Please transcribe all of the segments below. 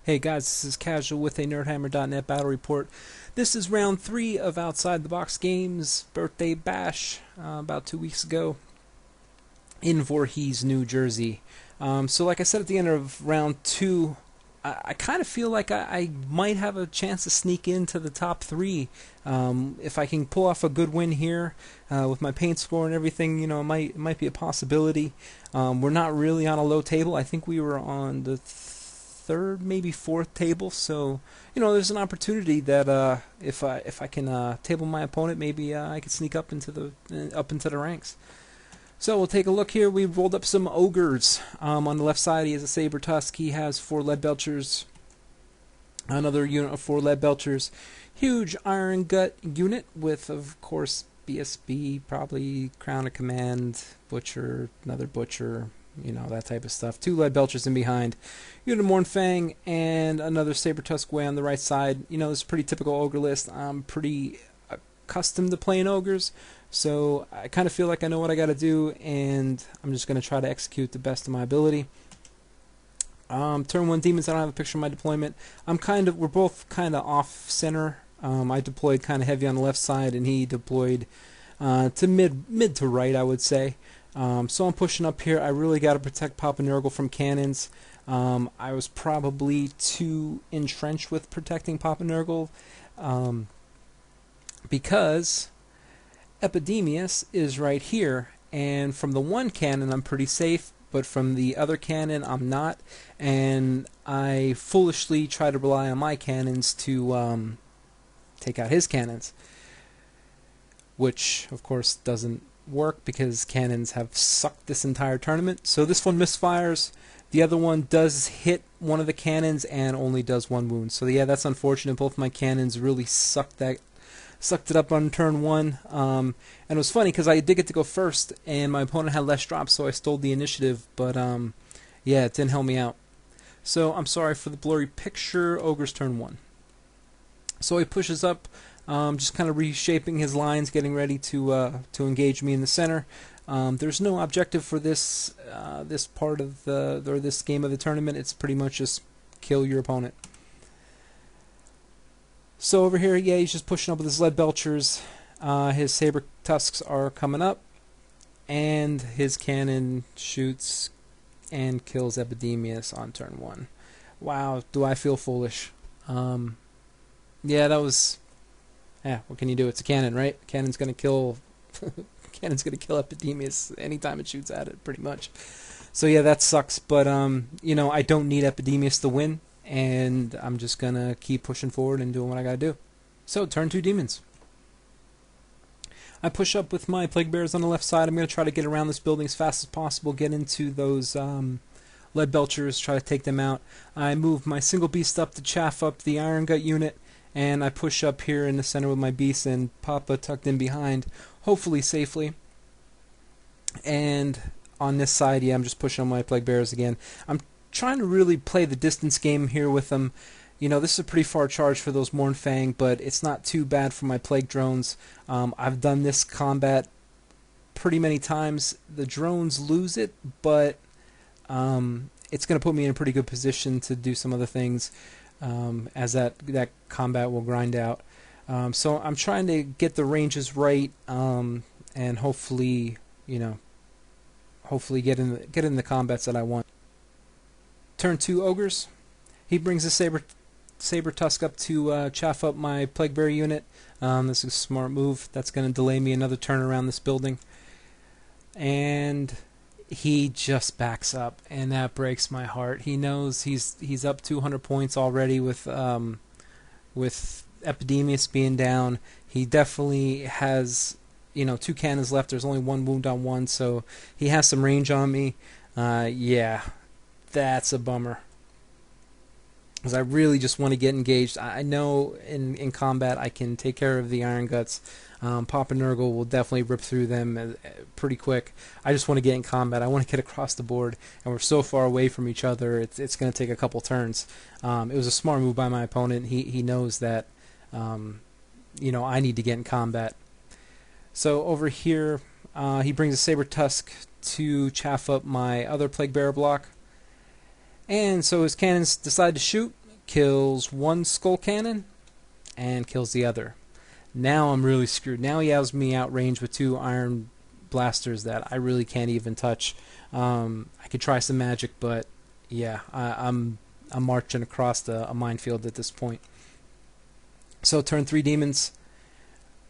Hey guys, this is Casual with a NerdHammer.net battle report. This is round 3 of Outside the Box Games birthday bash about 2 weeks ago in Voorhees, New Jersey. So like I said at the end of round 2, I kind of feel like I might have a chance to sneak into the top 3. If I can pull off a good win here with my paint score and everything, you know, it might be a possibility. We're not really on a low table. I think we were on the third, maybe fourth table. So, you know, there's an opportunity that if I can table my opponent, maybe I could sneak up into the ranks. So we'll take a look here. We rolled up some Ogres. On the left side, he has a Saber Tusk. He has 4 Lead Belchers. Another unit of 4 Lead Belchers. Huge Iron Gut unit with, of course, BSB, probably Crown of Command, Butcher, another Butcher, you know, that type of stuff. 2 Lead Belchers in behind. Unit of Mornfang and another Saber Tusk way on the right side. You know, this is a pretty typical Ogre list. I'm pretty accustomed to playing Ogres, so I kind of feel like I know what I got to do, and I'm just going to try to execute the best of my ability. Turn 1 Demons, I don't have a picture of my deployment. We're both kind of off center. I deployed kind of heavy on the left side, and he deployed to mid to right, I would say. So I'm pushing up here. I really got to protect Papa Nurgle from cannons. I was probably too entrenched with protecting Papa Nurgle because Epidemius is right here, and from the one cannon I'm pretty safe, but from the other cannon I'm not, and I foolishly try to rely on my cannons to take out his cannons, which of course doesn't work because cannons have sucked this entire tournament. So this one misfires. The other one does hit one of the cannons and only does 1 wound. So yeah, that's unfortunate. Both my cannons really sucked it up on turn 1. And it was funny because I did get to go first, and my opponent had less drops, so I stole the initiative. But yeah, it didn't help me out. So I'm sorry for the blurry picture. Ogre's turn 1. So he pushes up, just kind of reshaping his lines, getting ready to engage me in the center. There's no objective for this part of this game of the tournament. It's pretty much just kill your opponent. So over here, yeah, he's just pushing up with his Lead Belchers. His Saber Tusks are coming up, and his cannon shoots and kills Epidemius on turn 1. Wow, do I feel foolish? Yeah, that was. Yeah, what can you do? It's a cannon, right? Cannon's gonna kill. Cannon's gonna kill Epidemius anytime it shoots at it, pretty much. So yeah, that sucks. But you know, I don't need Epidemius to win, and I'm just gonna keep pushing forward and doing what I gotta do. So turn 2 Demons. I push up with my Plague Bears on the left side. I'm gonna try to get around this building as fast as possible, get into those Lead Belchers, try to take them out. I move my single beast up to chaff up the Iron Gut unit, and I push up here in the center with my beast and Papa tucked in behind, hopefully safely. And on this side, yeah, I'm just pushing on my Plague Bears again. I'm trying to really play the distance game here with them. You know, this is a pretty far charge for those Mornfang, but it's not too bad for my Plague Drones. I've done this combat pretty many times. The drones lose it, but it's going to put me in a pretty good position to do some other things. As that combat will grind out. So I'm trying to get the ranges right, and hopefully, you know, get in the combats that I want. Turn 2 Ogres. He brings a Saber Tusk up to chaff up my Plague Bear unit. This is a smart move. That's going to delay me another turn around this building. And he just backs up, and that breaks my heart. He knows he's up 200 points already with Epidemius being down. He definitely has, you know, 2 cannons left. There's only 1 wound on 1, so he has some range on me. Yeah, that's a bummer, because I really just want to get engaged. I know in combat I can take care of the Iron Guts. Papa Nurgle will definitely rip through them pretty quick. I just want to get in combat. I want to get across the board, and we're so far away from each other. It's going to take a couple turns. It was a smart move by my opponent. He knows that you know, I need to get in combat. So over here, he brings a Saber Tusk to chaff up my other Plague Bearer block. And so his cannons decide to shoot. kills one skull cannon and kills the other. Now I'm really screwed. Now he has me outrange with 2 iron blasters that I really can't even touch. I could try some magic, but yeah, I'm marching across a minefield at this point. So turn 3 demons.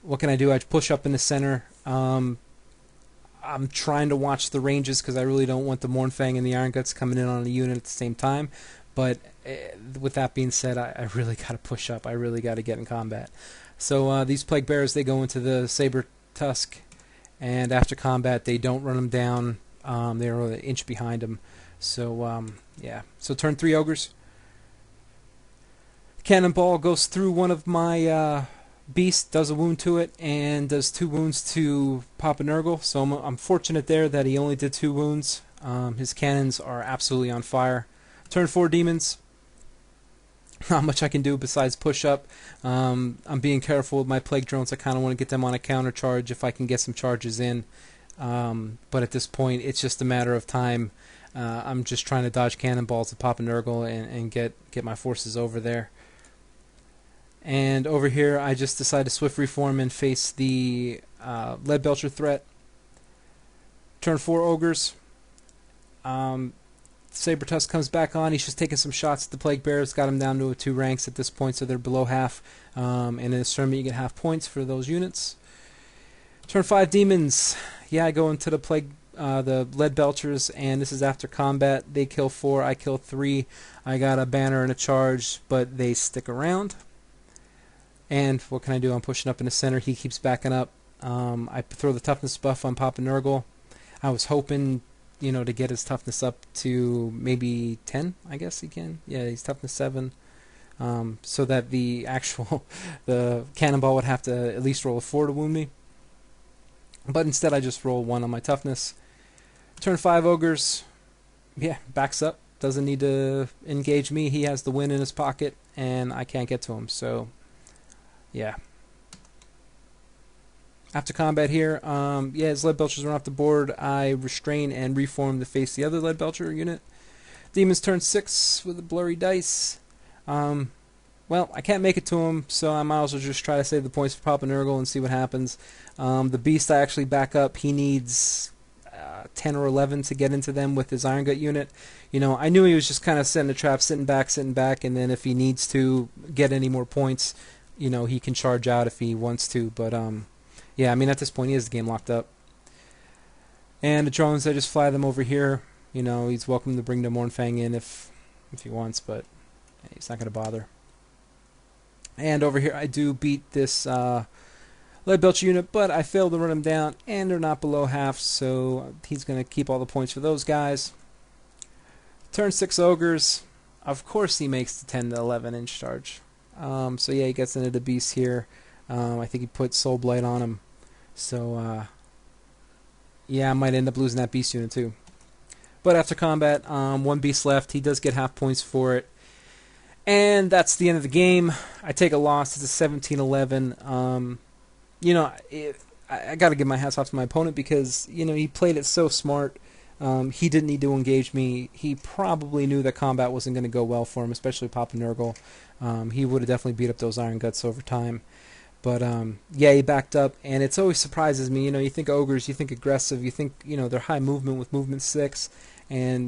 What can I do? I push up in the center. I'm trying to watch the ranges because I really don't want the Mournfang and the Iron Guts coming in on a unit at the same time. But with that being said, I really got to push up. I really got to get in combat. So these Plague Bearers, they go into the Saber Tusk, and after combat, they don't run them down. They're an inch behind them. So yeah. So turn 3 Ogres. Cannonball goes through one of my beasts, does a wound to it, and does 2 wounds to Papa Nurgle. So I'm fortunate there that he only did 2 wounds. His cannons are absolutely on fire. Turn 4 demons. Not much I can do besides push up. I'm being careful with my plague drones. I kind of want to get them on a counter charge if I can get some charges in. But at this point, it's just a matter of time. I'm just trying to dodge cannonballs to Papa Nurgle and get my forces over there. And over here, I just decided to swift reform and face the Leadbelcher threat. Turn 4 Ogres. Saber Tusk comes back on. He's just taking some shots at the Plague Bearers. Got him down to 2 ranks at this point, so they're below half. And in this tournament, you get half points for those units. Turn 5 Demons. Yeah, I go into the Leadbelchers, and this is after combat. They kill 4, I kill 3. I got a banner and a charge, but they stick around. And what can I do? I'm pushing up in the center. He keeps backing up. I throw the toughness buff on Papa Nurgle. I was hoping, to get his toughness up to maybe 10, I guess he can. Yeah, he's toughness 7. So that the cannonball would have to at least roll a 4 to wound me. But instead I just roll 1 on my toughness. Turn 5 Ogres. Yeah, backs up. Doesn't need to engage me. He has the win in his pocket, and I can't get to him. So, yeah. After combat here, his Leadbelchers run off the board. I restrain and reform to face the other Leadbelcher unit. Demons turn 6 with a blurry dice. Well, I can't make it to him, so I might as well just try to save the points for Papa Nurgle and see what happens. The Beast I actually back up. He needs 10 or 11 to get into them with his Iron Gut unit. I knew he was just kind of setting a trap, sitting back, and then if he needs to get any more points, he can charge out if he wants to. But yeah, I mean, at this point, he has the game locked up. And the drones, I just fly them over here. He's welcome to bring the Mournfang in if he wants, but he's not going to bother. And over here, I do beat this Leadbelcher unit, but I failed to run him down, and they're not below half, so he's going to keep all the points for those guys. Turn 6 Ogres. Of course, he makes the 10 to 11 inch charge. So yeah, he gets into the beast here. I think he put Soul Blight on him. So, yeah, I might end up losing that beast unit too. But after combat, 1 beast left. He does get half points for it. And that's the end of the game. I take a loss. It's a 17-11. I got to give my hats off to my opponent because, he played it so smart. He didn't need to engage me. He probably knew that combat wasn't going to go well for him, especially Papa Nurgle. He would have definitely beat up those Iron Guts over time. But, yeah, he backed up, and it always surprises me. You think Ogres, you think aggressive, you think, they're high movement with movement 6, and,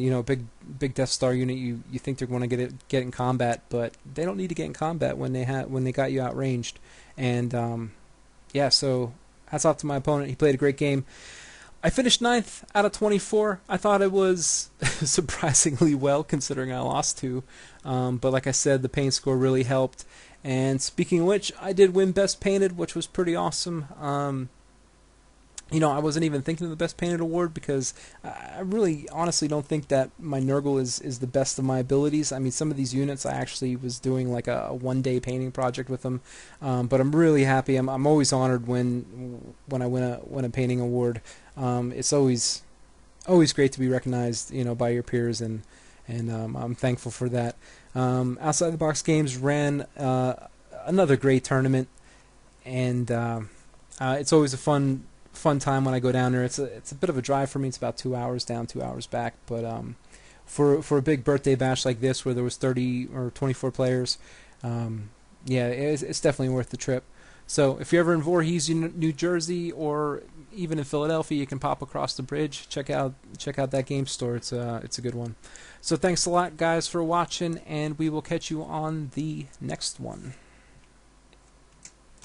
big Death Star unit, you think they're going to get in combat, but they don't need to get in combat when they got you outranged. And, yeah, so hats off to my opponent. He played a great game. I finished 9th out of 24. I thought it was surprisingly well, considering I lost 2. But like I said, the paint score really helped. And speaking of which, I did win Best Painted, which was pretty awesome. I wasn't even thinking of the Best Painted award because I really honestly don't think that my Nurgle is the best of my abilities. I mean, some of these units I actually was doing like a one-day painting project with them. But I'm really happy. I'm always honored when I win a painting award. It's always great to be recognized, by your peers, and I'm thankful for that. Outside the Box Games ran another great tournament, and it's always a fun time when I go down there. It's a bit of a drive for me. It's about 2 hours down, 2 hours back, but for a big birthday bash like this, where there was 30 or 24 players, yeah, it's definitely worth the trip. So if you're ever in Voorhees, New Jersey, or even in Philadelphia, you can pop across the bridge. Check out that game store. It's a good one. So thanks a lot, guys, for watching, and we will catch you on the next one.